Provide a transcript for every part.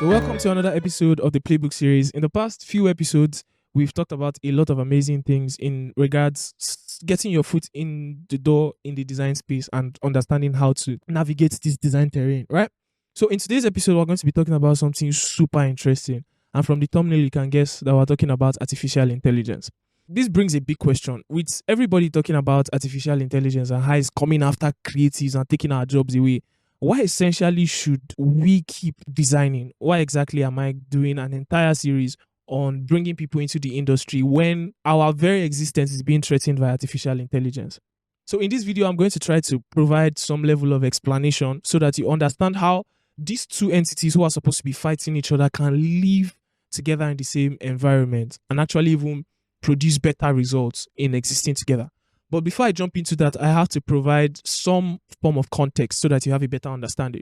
So welcome to another episode of the Playbook series. In the past few episodes, we've talked about a lot of amazing things in regards getting your foot in the door in the design space and understanding how to navigate this design terrain, right? So in today's episode, we're going to be talking about something super interesting. And from the thumbnail, you can guess that we're talking about artificial intelligence. This brings a big question. With everybody talking about artificial intelligence and how it's coming after creatives and taking our jobs away, why essentially should we keep designing? Why exactly am I doing an entire series on bringing people into the industry when our very existence is being threatened by artificial intelligence? So in this video, I'm going to try to provide some level of explanation so that you understand how these two entities who are supposed to be fighting each other can live together in the same environment and actually even produce better results in existing together. But before I jump into that, I have to provide some form of context so that you have a better understanding.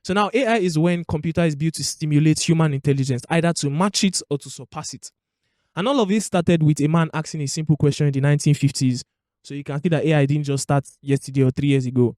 So now AI is when computer is built to stimulate human intelligence, either to match it or to surpass it. And all of this started with a man asking a simple question in the 1950s. So you can see that AI didn't just start yesterday or 3 years ago.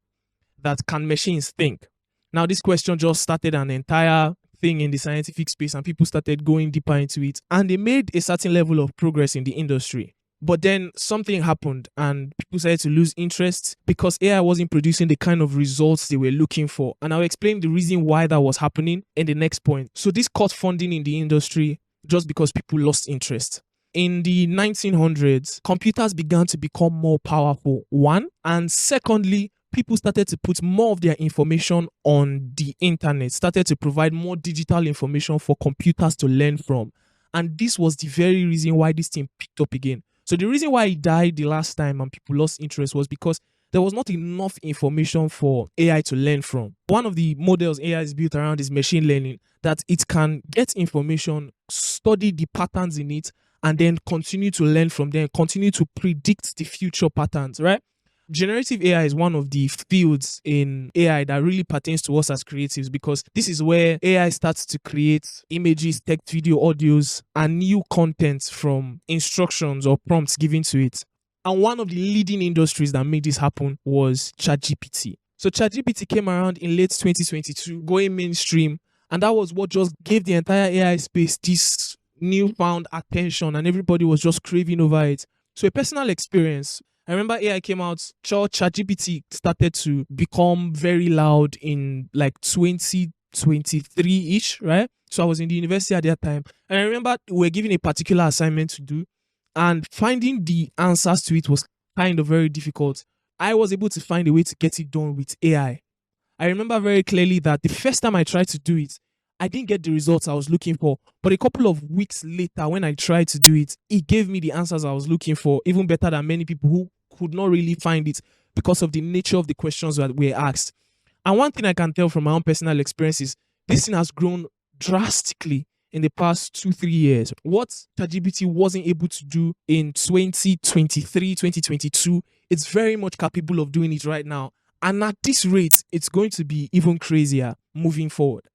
That can machines think? Now this question just started an entire thing in the scientific space and people started going deeper into it. And they made a certain level of progress in the industry. But then something happened and people started to lose interest because AI wasn't producing the kind of results they were looking for. And I'll explain the reason why that was happening in the next point. So this cut funding in the industry just because people lost interest. In the 1900s, computers began to become more powerful, one. And secondly, people started to put more of their information on the internet, started to provide more digital information for computers to learn from. And this was the very reason why this thing picked up again. So the reason why it died the last time and people lost interest was because there was not enough information for AI to learn from. One of the models AI is built around is machine learning, that it can get information, study the patterns in it, and then continue to learn from them, continue to predict the future patterns, right? Generative AI is one of the fields in AI that really pertains to us as creatives because this is where AI starts to create images, text, video, audios, and new content from instructions or prompts given to it. And one of the leading industries that made this happen was ChatGPT. So ChatGPT came around in late 2022, going mainstream, and that was what just gave the entire AI space this newfound attention and everybody was just craving over it. So a personal experience, I remember AI came out, ChatGPT started to become very loud in like 2023-ish, right? So I was in the university at that time. And I remember we were given a particular assignment to do and finding the answers to it was kind of very difficult. I was able to find a way to get it done with AI. I remember very clearly that the first time I tried to do it, I didn't get the results I was looking for. But a couple of weeks later, when I tried to do it, it gave me the answers I was looking for, even better than many people who could not really find it because of the nature of the questions that were asked. And one thing I can tell from my own personal experiences, this thing has grown drastically in the past 2-3 years. What ChatGPT wasn't able to do in 2023, 2022, it's very much capable of doing it right now. And at this rate, it's going to be even crazier moving forward.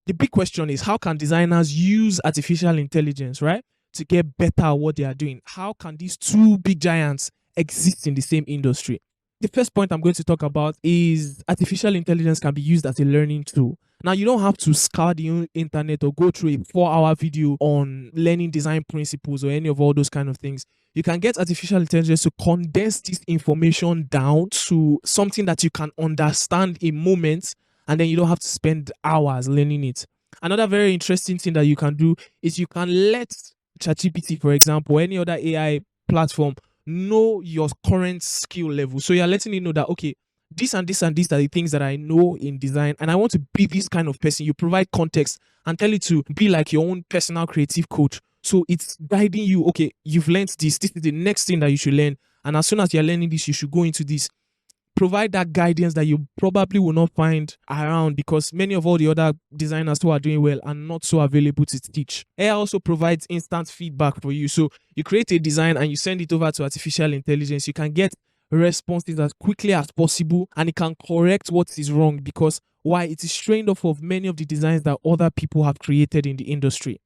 The big question is, how can designers use artificial intelligence, right, to get better at what they are doing? How can these two big giants exist in the same industry? The first point I'm going to talk about is artificial intelligence can be used as a learning tool. Now, you don't have to scour the internet or go through a 4-hour video on learning design principles or any of all those kind of things. You can get artificial intelligence to condense this information down to something that you can understand in moments, and then you don't have to spend hours learning it. Another very interesting thing that you can do is you can let ChatGPT, for example, any other AI platform, know your current skill level. So you're letting it know that, okay, this and this and these are the things that I know in design, and I want to be this kind of person. You provide context and tell it to be like your own personal creative coach. So it's guiding you, okay, you've learned this. This is the next thing that you should learn. And as soon as you're learning this, you should go into this. Provide that guidance that you probably will not find around because many of all the other designers who are doing well are not so available to teach. AI also provides instant feedback for you. So you create a design and you send it over to artificial intelligence. You can get responses as quickly as possible and it can correct what is wrong because why? It is trained off of many of the designs that other people have created in the industry.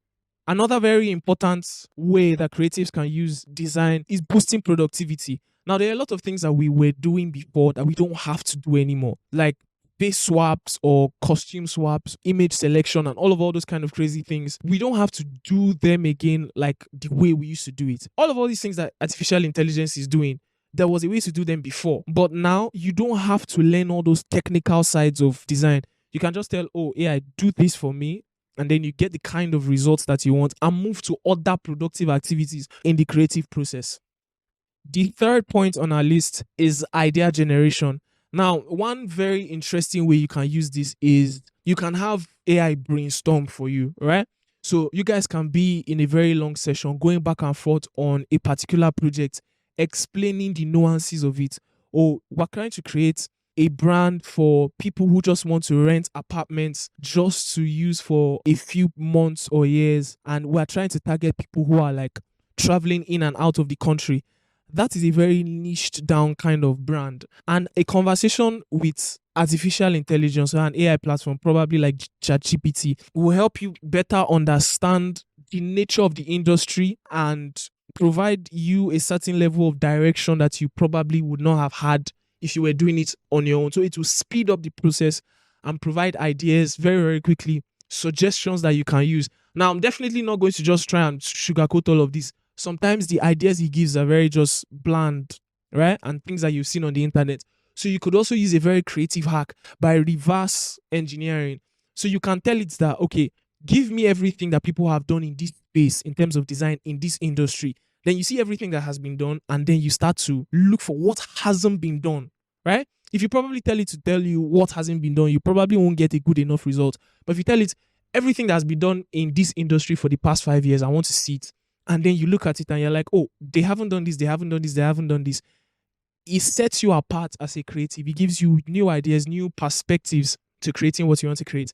Another very important way that creatives can use design is boosting productivity. Now, there are a lot of things that we were doing before that we don't have to do anymore, like face swaps or costume swaps, image selection, and all those kind of crazy things. We don't have to do them again like the way we used to do it. All these things that artificial intelligence is doing, there was a way to do them before. But now you don't have to learn all those technical sides of design. You can just tell, oh, AI, do this for me. And then you get the kind of results that you want and move to other productive activities in the creative process. The third point on our list is idea generation. Now, one very interesting way you can use this is you can have AI brainstorm for you, right? So you guys can be in a very long session going back and forth on a particular project, explaining the nuances of it. Or we're trying to create a brand for people who just want to rent apartments just to use for a few months or years. And we're trying to target people who are like traveling in and out of the country. That is a very niched down kind of brand. And a conversation with artificial intelligence or an AI platform, probably like ChatGPT, will help you better understand the nature of the industry and provide you a certain level of direction that you probably would not have had if you were doing it on your own. So it will speed up the process and provide ideas very, very quickly, suggestions that you can use. Now, I'm definitely not going to just try and sugarcoat all of this. Sometimes the ideas he gives are very just bland, right? And things that you've seen on the internet. So you could also use a very creative hack by reverse engineering. So you can tell it that, okay, give me everything that people have done in this space in terms of design in this industry. Then you see everything that has been done, and then you start to look for what hasn't been done, right? If you probably tell it to tell you what hasn't been done, you probably won't get a good enough result. But if you tell it everything that has been done in this industry for the past 5 years, I want to see it. And then you look at it and you're like, oh, they haven't done this, they haven't done this, they haven't done this. It sets you apart as a creative. It gives you new ideas, new perspectives to creating what you want to create.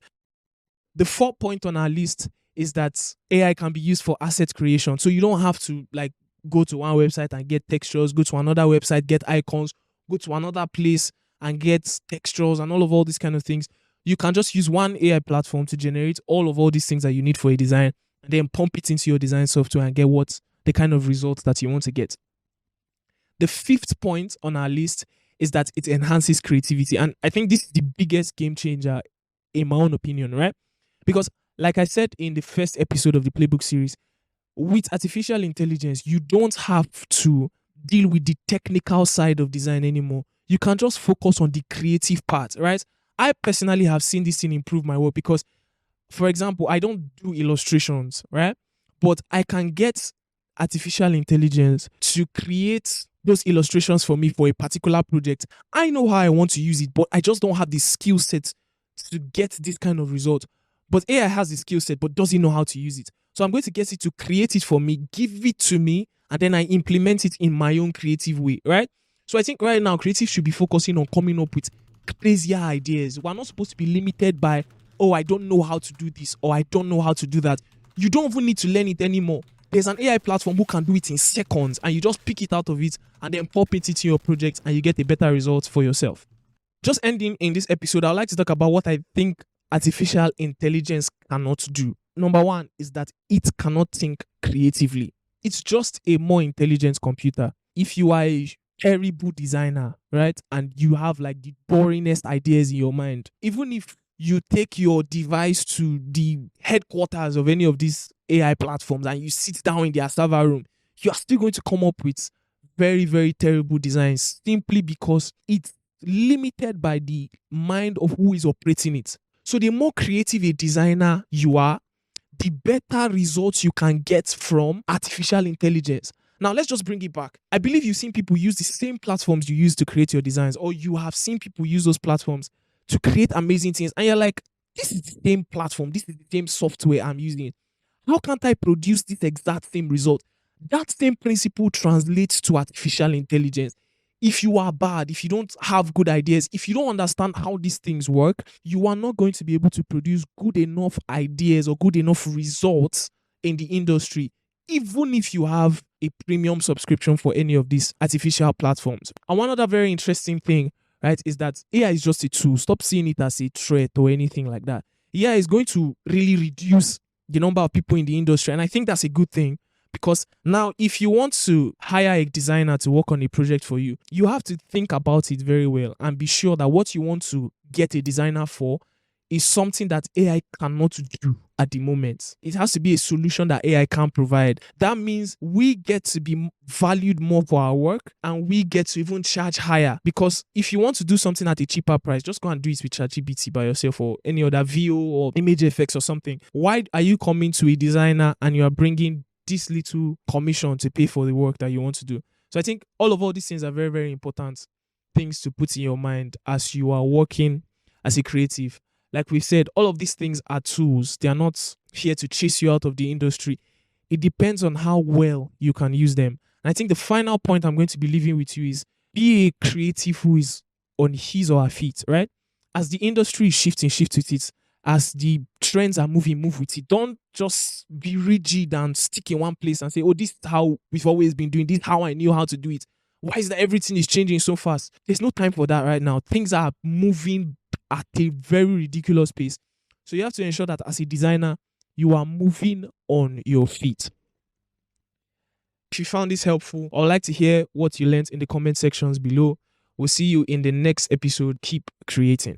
The fourth point on our list is that AI can be used for asset creation. So you don't have to like go to one website and get textures, go to another website, get icons, go to another place and get textures and all these kind of things. You can just use one AI platform to generate all these things that you need for a design, and then pump it into your design software and get the kind of results that you want to get. The fifth point on our list is that it enhances creativity. And I think this is the biggest game changer in my own opinion, right? Because like I said in the first episode of the Playbook series, with artificial intelligence, you don't have to deal with the technical side of design anymore. You can just focus on the creative part, right? I personally have seen this thing improve my work because, for example, I don't do illustrations, right? But I can get artificial intelligence to create those illustrations for me for a particular project. I know how I want to use it, but I just don't have the skill set to get this kind of result. But AI has the skill set, but doesn't know how to use it. So I'm going to get it to create it for me, give it to me, and then I implement it in my own creative way, right? So I think right now, creative should be focusing on coming up with crazier ideas. We're not supposed to be limited by, oh, I don't know how to do this, or I don't know how to do that. You don't even need to learn it anymore. There's an AI platform who can do it in seconds, and you just pick it out of it and then pop it into your project, and you get a better result for yourself. Just ending in this episode, I'd like to talk about what I think artificial intelligence cannot do. Number one is that it cannot think creatively. It's just a more intelligent computer. If you are a terrible designer, right, and you have like the boringest ideas in your mind, even if you take your device to the headquarters of any of these AI platforms and you sit down in their server room, you are still going to come up with very, very terrible designs simply because it's limited by the mind of who is operating it. So the more creative a designer you are, the better results you can get from artificial intelligence. Now, let's just bring it back. I believe you've seen people use the same platforms you use to create your designs, or you have seen people use those platforms to create amazing things. And you're like, this is the same platform. This is the same software I'm using. How can't I produce this exact same result? That same principle translates to artificial intelligence. If you are bad, if you don't have good ideas, if you don't understand how these things work, you are not going to be able to produce good enough ideas or good enough results in the industry, even if you have a premium subscription for any of these artificial platforms. And one other very interesting thing, right, is that AI is just a tool. Stop seeing it as a threat or anything like that. AI is going to really reduce the number of people in the industry. And I think that's a good thing, Because now, if you want to hire a designer to work on a project for you, you have to think about it very well and be sure that what you want to get a designer for is something that AI cannot do at the moment. It has to be a solution that AI can provide. That means we get to be valued more for our work, and we get to even charge higher. Because if you want to do something at a cheaper price, just go and do it with ChatGPT by yourself or any other VO or image effects or something. Why are you coming to a designer and you are bringing this little commission to pay for the work that you want to do? So I think all these things are very, very important things to put in your mind as you are working as a creative. Like we said, all of these things are tools. They are not here to chase you out of the industry. It depends on how well you can use them. And I think the final point I'm going to be leaving with you is be a creative who is on his or her feet, right? As the industry is shifting, shift with it. As the trends are moving, move with it. Don't just be rigid and stick in one place and say, oh, this is how we've always been doing this, how I knew how to do it. Why is that everything is changing so fast? There's no time for that right now. Things are moving at a very ridiculous pace. So you have to ensure that as a designer, you are moving on your feet. If you found this helpful, I'd like to hear what you learned in the comment sections below. We'll see you in the next episode. Keep creating.